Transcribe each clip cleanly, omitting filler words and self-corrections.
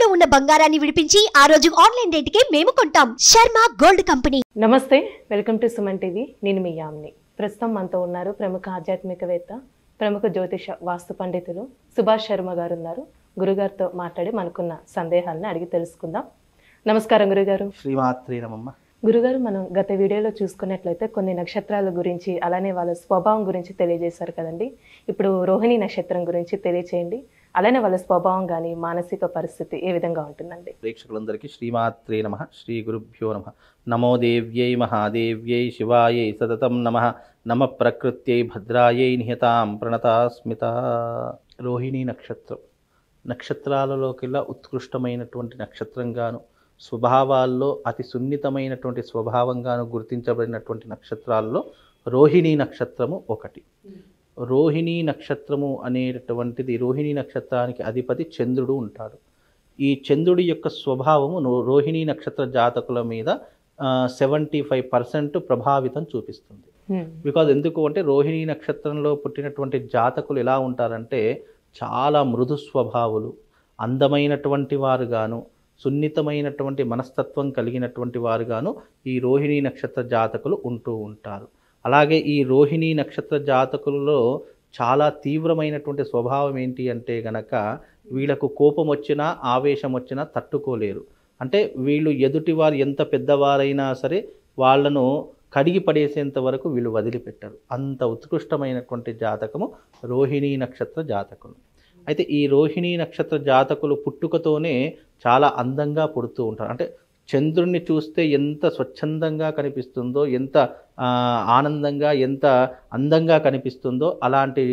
తాకట్టులో ఉన్న బంగారాన్ని విడిపించి ఆ రోజు ఆన్లైన్ రేటుకే మేము కొంటాం. Sharma gold company. నమస్తే, వెల్కమ్ టు సుమన్ టీవీ. నేను మీ యామిని. ప్రస్తుతం మనతో ఉన్నారు ప్రముఖ ఆధ్యాత్మికవేత్త, ప్రముఖ జ్యోతిష వాస్తు పండితులు సుభాష్ శర్మ గారు ఉన్నారు. గురుగారితో మాట్లాడి మనకున్న సందేహాలను అడిగి తెలుసుకుందాం. నమస్కారం గురుగారు. శ్రీమాత్రే నమః. గురుగారు, మనం గత వీడియోలో చూసుకున్నట్లయితే కొన్ని నక్షత్రాల గురించి, అలానే వాళ్ళ స్వభావం గురించి తెలియజేశారు కదండి. ఇప్పుడు రోహిణి నక్షత్రం గురించి తెలియచేయండి. అలానే వాళ్ళ స్వభావం కానీ మానసిక పరిస్థితి ఏ విధంగా ఉంటుందండి? ప్రేక్షకులందరికీ శ్రీమాత్రే నమః. శ్రీ గురుభ్యో నమః. నమో దేవ్యై మహాదేవ్యై శివాయై సతతం నమః. నమ ప్రకృత్యై భద్రాయై నిహతాం ప్రణతాస్మిత. రోహిణి నక్షత్రం నక్షత్రాలలోకెల్లా ఉత్కృష్టమైనటువంటి నక్షత్రంగాను, స్వభావాల్లో అతి సున్నితమైనటువంటి స్వభావంగాను గుర్తించబడినటువంటి నక్షత్రాల్లో రోహిణి నక్షత్రము ఒకటి. రోహిణి నక్షత్రము అనేటటువంటిది, రోహిణి నక్షత్రానికి అధిపతి చంద్రుడు ఉంటాడు. ఈ చంద్రుడి యొక్క స్వభావము రోహిణి నక్షత్ర జాతకుల మీద 75% ప్రభావితం చూపిస్తుంది. బికాజ్ ఎందుకు అంటే రోహిణి నక్షత్రంలో పుట్టినటువంటి జాతకులు ఎలా ఉంటారంటే చాలా మృదు స్వభావులు, అందమైనటువంటి వారుగాను, సున్నితమైనటువంటి మనస్తత్వం కలిగినటువంటి వారుగాను ఈ రోహిణి నక్షత్ర జాతకులు ఉంటూ ఉంటారు. అలాగే ఈ రోహిణి నక్షత్ర జాతకులలో చాలా తీవ్రమైనటువంటి స్వభావం ఏంటి అంటే గనక, వీళ్ళకు కోపం వచ్చినా ఆవేశం వచ్చినా తట్టుకోలేరు. అంటే వీళ్ళు ఎదుటివారు ఎంత పెద్దవారైనా సరే వాళ్ళను కడిగి పడేసేంత వరకు వీళ్ళు వదిలిపెట్టరు. అంత ఉత్కృష్టమైనటువంటి జాతకము రోహిణి నక్షత్ర జాతకులు. అయితే ఈ రోహిణి నక్షత్ర జాతకులు పుట్టుకతోనే చాలా అందంగా పుడుతూ ఉంటారు. అంటే చంద్రుణ్ణి చూస్తే ఎంత స్వచ్ఛందంగా కనిపిస్తుందో, ఎంత ఆనందంగా, ఎంత అందంగా కనిపిస్తుందో అలాంటి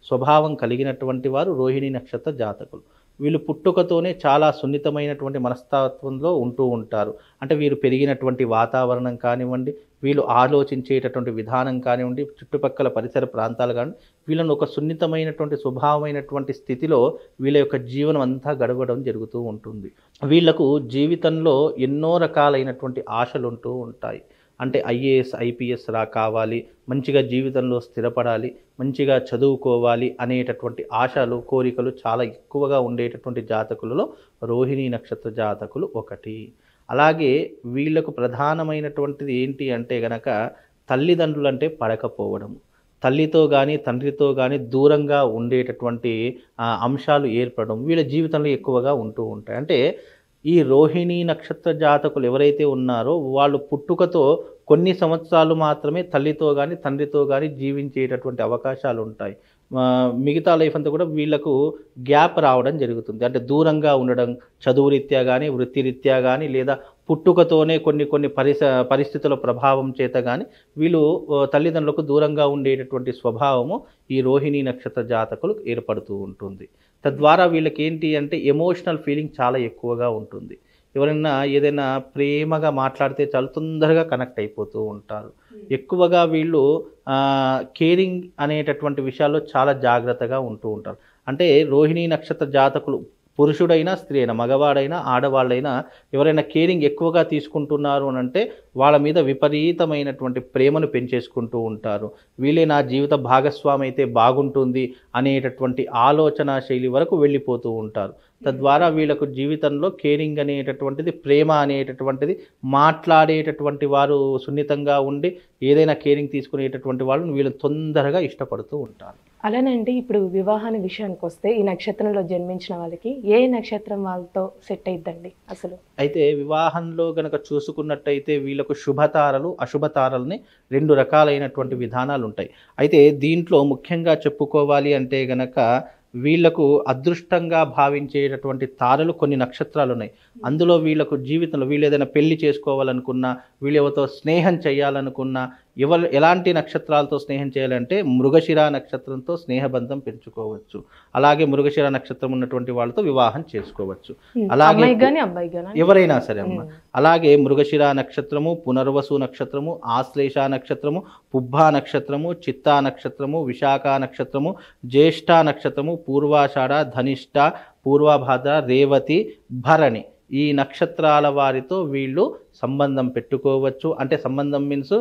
స్వభావం కలిగినటువంటి వారు రోహిణి నక్షత్ర జాతకులు. వీళ్ళు పుట్టుకతోనే చాలా సున్నితమైనటువంటి మనస్తత్వంలో ఉంటూ ఉంటారు. అంటే వీరు పెరిగినటువంటి వాతావరణం కానివ్వండి, వీళ్ళు ఆలోచించేటటువంటి విధానం కానివ్వండి, చుట్టుపక్కల పరిసర ప్రాంతాలు కానీ వీళ్ళను ఒక సున్నితమైనటువంటి స్వభావమైనటువంటి స్థితిలో వీళ్ళ యొక్క జీవనం అంతా గడవడం జరుగుతూ ఉంటుంది. వీళ్లకు జీవితంలో ఎన్నో రకాలైనటువంటి ఆశలు ఉంటూ ఉంటాయి. అంటే ఐఏఎస్ ఐపీఎస్ కావాలి, మంచిగా జీవితంలో స్థిరపడాలి, మంచిగా చదువుకోవాలి అనేటటువంటి ఆశలు, కోరికలు చాలా ఎక్కువగా ఉండేటటువంటి జాతకులలో రోహిణి నక్షత్ర జాతకులు ఒకటి. అలాగే వీళ్లకు ప్రధానమైనటువంటిది ఏంటి అంటే గనక తల్లిదండ్రులంటే పడకపోవడం, తల్లితో కానీ తండ్రితో కానీ దూరంగా ఉండేటటువంటి అంశాలు ఏర్పడడం వీళ్ళ జీవితంలో ఎక్కువగా ఉంటూ ఉంటాయి. అంటే ఈ రోహిణి నక్షత్ర జాతకులు ఎవరైతే ఉన్నారో వాళ్ళు పుట్టుకతో కొన్ని సంవత్సరాలు మాత్రమే తల్లితో కానీ తండ్రితో కానీ జీవించేటటువంటి అవకాశాలు ఉంటాయి. మిగతా లైఫ్ అంతా కూడా వీళ్ళకు గ్యాప్ రావడం జరుగుతుంది. అంటే దూరంగా ఉండడం, చదువు రీత్యా కానీ, వృత్తిరీత్యా కానీ, లేదా పుట్టుకతోనే కొన్ని పరిస్థితుల ప్రభావం చేత కానీ వీళ్ళు తల్లిదండ్రులకు దూరంగా ఉండేటటువంటి స్వభావము ఈ రోహిణి నక్షత్ర జాతకులు ఏర్పడుతూ ఉంటుంది. తద్వారా వీళ్ళకి ఏంటి అంటే ఎమోషనల్ ఫీలింగ్ చాలా ఎక్కువగా ఉంటుంది. ఎవరైనా ఏదైనా ప్రేమగా మాట్లాడితే చాలా తొందరగా కనెక్ట్ అయిపోతూ ఉంటారు. ఎక్కువగా వీళ్ళు కేరింగ్ అనేటటువంటి విషయాల్లో చాలా జాగ్రత్తగా ఉంటూ ఉంటారు. అంటే రోహిణి నక్షత్ర జాతకులు పురుషుడైనా స్త్రీ అయినా, మగవాడైనా ఆడవాళ్ళైనా ఎవరైనా కేరింగ్ ఎక్కువగా తీసుకుంటున్నారు అని అంటే వాళ్ళ మీద విపరీతమైనటువంటి ప్రేమను పెంచేసుకుంటూ ఉంటారు. వీళ్ళే నా జీవిత భాగస్వామి అయితే బాగుంటుంది అనేటటువంటి ఆలోచన శైలి వరకు వెళ్ళిపోతూ ఉంటారు. తద్వారా వీళ్ళకు జీవితంలో కేరింగ్ అనేటటువంటిది, ప్రేమ అనేటటువంటిది, మాట్లాడేటటువంటి వారు సున్నితంగా ఉండి ఏదైనా కేరింగ్ తీసుకునేటటువంటి వాళ్ళని వీళ్ళు తొందరగా ఇష్టపడుతూ ఉంటారు. అలానండి, ఇప్పుడు వివాహాన్ని విషయానికి వస్తే ఈ నక్షత్రంలో జన్మించిన వాళ్ళకి ఏ నక్షత్రం వాళ్ళతో సెట్ అయిద్దండి అసలు? అయితే వివాహంలో గనక చూసుకున్నట్టయితే వీళ్ళకు శుభతారలు, అశుభతారల్ని 2 రకాలైనటువంటి విధానాలు ఉంటాయి. అయితే దీంట్లో ముఖ్యంగా చెప్పుకోవాలి అంటే గనక వీళ్లకు అదృష్టంగా భావించేటటువంటి తారలు కొన్ని నక్షత్రాలు ఉన్నాయి. అందులో వీళ్ళకు జీవితంలో వీళ్ళు ఏదైనా పెళ్లి చేసుకోవాలనుకున్నా, వీళ్ళు ఎవరితో స్నేహం చేయాలనుకున్నా, ఎలాంటి నక్షత్రాలతో స్నేహం చేయాలంటే మృగశిర నక్షత్రంతో స్నేహబంధం పెంచుకోవచ్చు. అలాగే మృగశిర నక్షత్రం ఉన్నటువంటి వాళ్ళతో వివాహం చేసుకోవచ్చు. అలాగే ఎవరైనా సరే అమ్మ. అలాగే మృగశిర నక్షత్రము, పునర్వసు నక్షత్రము, ఆశ్లేష నక్షత్రము, పుబ్బా నక్షత్రము, చిత్తా నక్షత్రము, విశాఖ నక్షత్రము, జ్యేష్ఠ నక్షత్రము, పూర్వాషాఢ, ధనిష్ట, పూర్వభాద్ర, రేవతి, భరణి ఈ నక్షత్రాల వారితో వీళ్ళు సంబంధం పెట్టుకోవచ్చు. అంటే సంబంధం మీన్స్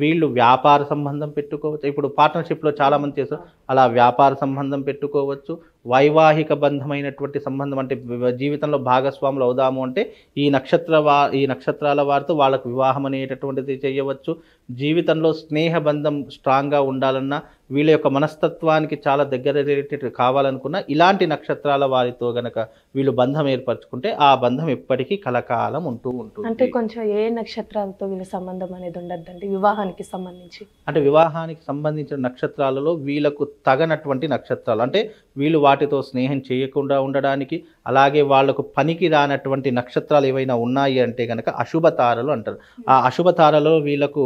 వీళ్ళు వ్యాపార సంబంధం పెట్టుకోవచ్చు. ఇప్పుడు పార్ట్నర్షిప్లో చాలామంది చేస్తారు, అలా వ్యాపార సంబంధం పెట్టుకోవచ్చు. వైవాహిక బంధమైనటువంటి సంబంధం, అంటే జీవితంలో భాగస్వాములు అవుదాము అంటే ఈ నక్షత్రాల వారితో వాళ్ళకు వివాహం అనేటటువంటిది చేయవచ్చు. జీవితంలో స్నేహ బంధం స్ట్రాంగ్గా ఉండాలన్నా, వీళ్ళ యొక్క మనస్తత్వానికి చాలా దగ్గర రిలేటెడ్ కావాలనుకున్నా ఇలాంటి నక్షత్రాల వారితో గనక వీళ్ళు బంధం ఏర్పరచుకుంటే ఆ బంధం ఎప్పటికీ కలకాలం ఉంటూ ఉంటుంది. అంటే కొంచెం ఏ నక్షత్రాలతో వీళ్ళ సంబంధం అనేది ఉండద్దండి వివాహానికి సంబంధించి? అంటే వివాహానికి సంబంధించిన నక్షత్రాలలో వీళ్ళకు తగనటువంటి నక్షత్రాలు, అంటే వీళ్ళు వాటితో స్నేహం చేయకుండా ఉండడానికి, అలాగే వాళ్లకు పనికి రానటువంటి నక్షత్రాలు ఏవైనా ఉన్నాయి అంటే కనుక అశుభ తారలు అంటారు. ఆ అశుభ తారలో వీళ్ళకు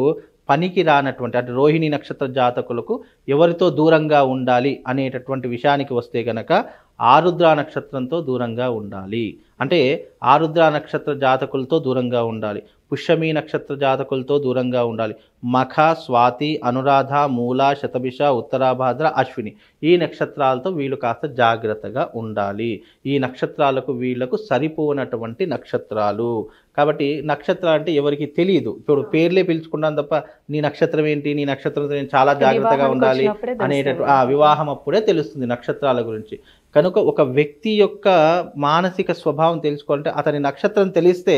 పనికి రానటువంటి, అంటే రోహిణి నక్షత్ర జాతకులకు ఎవరితో దూరంగా ఉండాలి అనేటటువంటి విషయానికి వస్తే గనక ఆరుద్ర నక్షత్రంతో దూరంగా ఉండాలి. అంటే ఆరుద్ర నక్షత్ర జాతకులతో దూరంగా ఉండాలి. పుష్యమి నక్షత్ర జాతకులతో దూరంగా ఉండాలి. మఖ, స్వాతి, అనురాధ, మూల, శతభిష, ఉత్తరాభాద్ర, అశ్విని ఈ నక్షత్రాలతో వీళ్ళు కాస్త జాగ్రత్తగా ఉండాలి. ఈ నక్షత్రాలకు వీళ్లకు సరిపోనటువంటి నక్షత్రాలు. కాబట్టి నక్షత్రాలు అంటే ఎవరికి తెలియదు, ఇప్పుడు పేర్లే పిలుచుకున్నాను తప్ప నీ నక్షత్రం ఏంటి, నీ నక్షత్రంతో నేను చాలా జాగ్రత్తగా ఉండాలి అనేటటువంటి వివాహం అప్పుడే తెలుస్తుంది నక్షత్రాల గురించి. కనుక ఒక వ్యక్తి యొక్క మానసిక స్వభావం తెలుసుకోవాలంటే అతని నక్షత్రం తెలిస్తే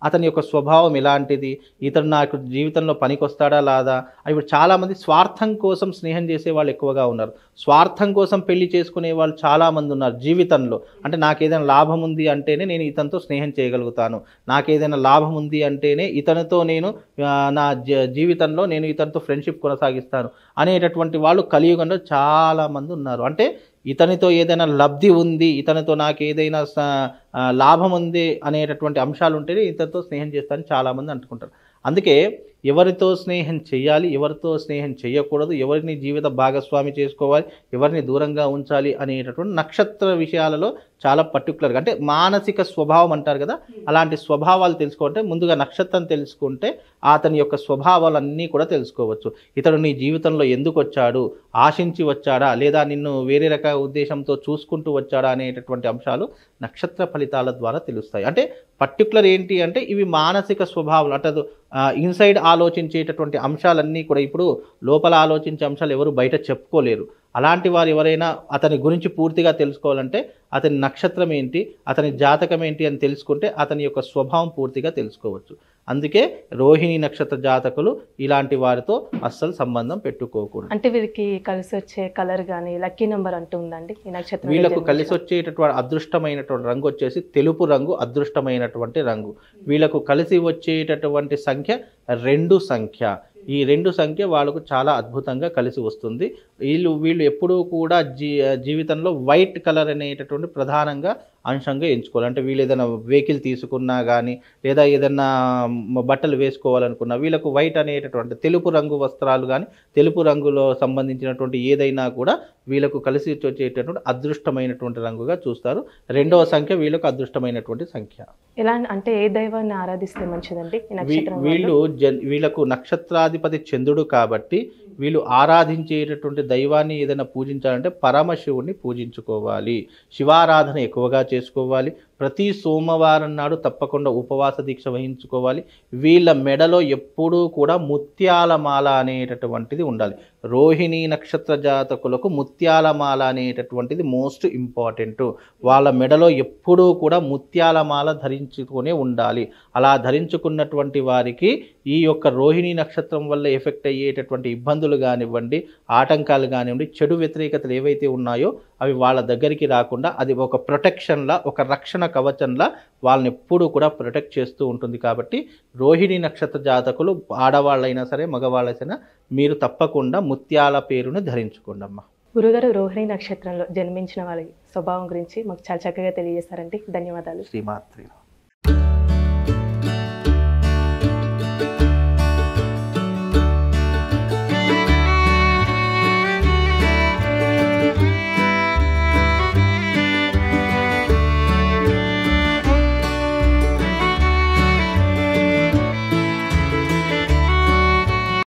అతని యొక్క స్వభావం ఎలాంటిది, ఇతను నాకు జీవితంలో పనికొస్తాడా లాదా. ఇప్పుడు చాలామంది స్వార్థం కోసం స్నేహం చేసే వాళ్ళు ఎక్కువగా ఉన్నారు. స్వార్థం కోసం పెళ్లి చేసుకునే వాళ్ళు చాలామంది ఉన్నారు జీవితంలో. అంటే నాకేదైనా లాభం ఉంది అంటేనే నేను ఇతనితో స్నేహం చేయగలుగుతాను, నాకేదైనా లాభం ఉంది అంటేనే ఇతనితో నేను నా జీవితంలో నేను ఇతనితో ఫ్రెండ్షిప్ కొనసాగిస్తాను అనేటటువంటి వాళ్ళు కలియుగంలో చాలామంది ఉన్నారు. అంటే ఇతనితో ఏదైనా లబ్ధి ఉంది, ఇతనితో నాకు ఏదైనా లాభం ఉంది అనేటటువంటి అంశాలు ఉంటేనే ఇతనితో స్నేహం చేస్తానని చాలామంది అనుకుంటారు. అందుకే ఎవరితో స్నేహం చేయాలి, ఎవరితో స్నేహం చేయకూడదు, ఎవరిని జీవిత భాగస్వామి చేసుకోవాలి, ఎవరిని దూరంగా ఉంచాలి అనేటటువంటి నక్షత్ర విషయాలలో చాలా పర్టికులర్గా, అంటే మానసిక స్వభావం అంటారు కదా, అలాంటి స్వభావాలు తెలుసుకుంటే ముందుగా నక్షత్రం తెలుసుకుంటే అతని యొక్క స్వభావాలన్నీ కూడా తెలుసుకోవచ్చు. ఇతడు నీ జీవితంలో ఎందుకు వచ్చాడు, ఆశించి వచ్చాడా లేదా నిన్ను వేరే రకాల ఉద్దేశంతో చూసుకుంటూ వచ్చాడా అనేటటువంటి అంశాలు నక్షత్ర ఫలితాల ద్వారా తెలుస్తాయి. అంటే పర్టికులర్ ఏంటి అంటే ఇవి మానసిక స్వభావాలు, అంటే ఇన్సైడ్ ఆలోచించేటటువంటి అంశాలన్నీ కూడా ఇప్పుడు లోపల ఆలోచించే అంశాలు ఎవరు బయట చెప్పుకోలేరు. అలాంటి వారు ఎవరైనా అతని గురించి పూర్తిగా తెలుసుకోవాలంటే అతని నక్షత్రం ఏంటి, అతని జాతకం ఏంటి అని తెలుసుకుంటే అతని యొక్క స్వభావం పూర్తిగా తెలుసుకోవచ్చు. అందుకే రోహిణి నక్షత్ర జాతకులు ఇలాంటి వారితో అస్సలు సంబంధం పెట్టుకోకూడదు. అంటే వీరికి కలిసి వచ్చే కలర్ కానీ లక్కీ నెంబర్ అంటూ ఉందండి ఈ నక్షత్రం? వీళ్ళకు కలిసి వచ్చేటటువంటి అదృష్టమైనటువంటి రంగు వచ్చేసి తెలుపు రంగు, అదృష్టమైనటువంటి రంగు. వీళ్ళకు కలిసి వచ్చేటటువంటి సంఖ్య 2 సంఖ్య. ఈ 2 సంఖ్య వాళ్ళకు చాలా అద్భుతంగా కలిసి వస్తుంది. వీళ్ళు ఎప్పుడూ కూడా జీవితంలో వైట్ కలర్ అనేటటువంటి ప్రధానంగా అంశంగా ఎంచుకోవాలి. అంటే వీళ్ళు ఏదైనా వెహికల్ తీసుకున్నా కానీ లేదా ఏదైనా బట్టలు వేసుకోవాలనుకున్నా వీళ్ళకు వైట్ అనేటటువంటి తెలుపు రంగు వస్త్రాలు కానీ తెలుపు రంగులో సంబంధించినటువంటి ఏదైనా కూడా వీళ్ళకు కలిసి వచ్చేటటువంటి అదృష్టమైనటువంటి రంగుగా చూస్తారు. 2వ సంఖ్య వీళ్ళకు అదృష్టమైనటువంటి సంఖ్య. ఎలా అంటే ఏ దైవాన్ని ఆరాధిస్తే మంచిదండి? వీళ్ళకు నక్షత్రాధిపతి చంద్రుడు కాబట్టి వీళ్ళు ఆరాధించేటటువంటి దైవాన్ని ఏదైనా పూజించాలంటే పరమశివుడిని పూజించుకోవాలి. శివారాధన ఎక్కువగా చేసుకోవాలి. ప్రతి సోమవారం నాడు తప్పకుండా ఉపవాస దీక్ష వహించుకోవాలి. వీళ్ళ మెడలో ఎప్పుడూ కూడా ముత్యాల మాల అనేటటువంటిది ఉండాలి. రోహిణి నక్షత్ర జాతకులకు ముత్యాల మాల అనేటటువంటిది మోస్ట్ ఇంపార్టెంట్. వాళ్ళ మెడలో ఎప్పుడూ కూడా ముత్యాల మాల ధరించుకునే ఉండాలి. అలా ధరించుకున్నటువంటి వారికి ఈ యొక్క రోహిణి నక్షత్రం వల్ల ఎఫెక్ట్ అయ్యేటటువంటి ఇబ్బందులు కానివ్వండి, ఆటంకాలు కానివ్వండి, చెడు వ్యతిరేకతలు ఏవైతే ఉన్నాయో అవి వాళ్ళ దగ్గరికి రాకుండా అది ఒక ప్రొటెక్షన్లా, ఒక రక్షణ కవచంలా వాళ్ళని ఎప్పుడూ కూడా ప్రొటెక్ట్ చేస్తూ ఉంటుంది. కాబట్టి రోహిణి నక్షత్ర జాతకులు ఆడవాళ్ళైనా సరే మగవాళ్ళైనా మీరు తప్పకుండా ముత్యాల పేరును ధరించుకోండి అమ్మా. గురుగారు, రోహిణి నక్షత్రంలో జన్మించిన వాళ్ళ స్వభావం గురించి మాకు చాలా చక్కగా తెలియజేశారండి. ధన్యవాదాలు. శ్రీమాత్రి.